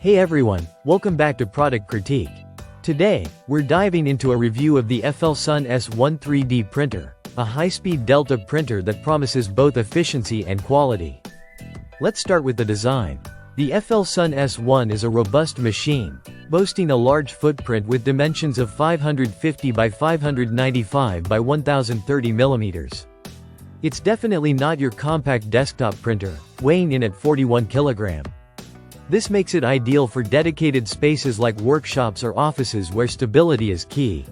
Hey everyone, welcome back to Product Critique. Today, we're diving into a review of the Flsun S1 3D printer, a high-speed Delta printer that promises both efficiency and quality. Let's start with the design. The Flsun S1 is a robust machine, boasting a large footprint with dimensions of 550 by 595 by 1030 mm. It's definitely not your compact desktop printer, weighing in at 41 kg. This makes it ideal for dedicated spaces like workshops or offices where stability is key.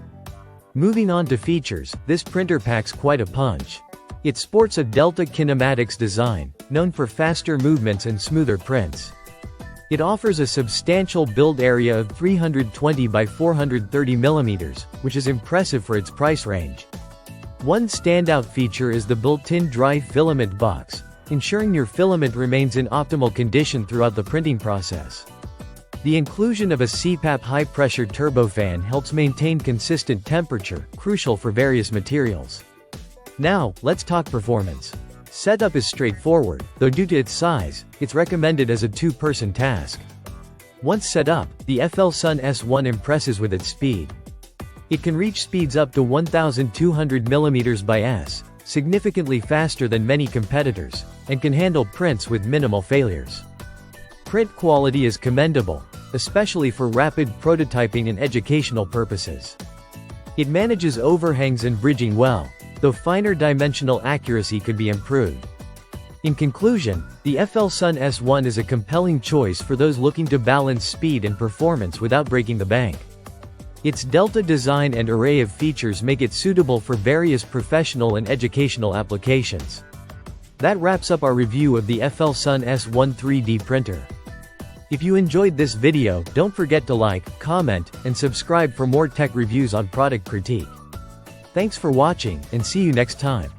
Moving on to features, this printer packs quite a punch. It sports a Delta kinematics design, known for faster movements and smoother prints. It offers a substantial build area of 320 by 430 mm, which is impressive for its price range. One standout feature is the built-in dry filament box, ensuring your filament remains in optimal condition throughout the printing process. The inclusion of a CPAP high-pressure turbofan helps maintain consistent temperature, crucial for various materials. Now, let's talk performance. Setup is straightforward, though due to its size, it's recommended as a two-person task. Once set up, the Flsun S1 impresses with its speed. It can reach speeds up to 1200 mm by s, significantly faster than many competitors, and can handle prints with minimal failures. Print quality is commendable, especially for rapid prototyping and educational purposes. It manages overhangs and bridging well, though finer dimensional accuracy could be improved. In conclusion, the Flsun S1 is a compelling choice for those looking to balance speed and performance without breaking the bank. Its Delta design and array of features make it suitable for various professional and educational applications. That wraps up our review of the Flsun S1 3D printer. If you enjoyed this video, don't forget to like, comment, and subscribe for more tech reviews on Product Critique. Thanks for watching, and see you next time.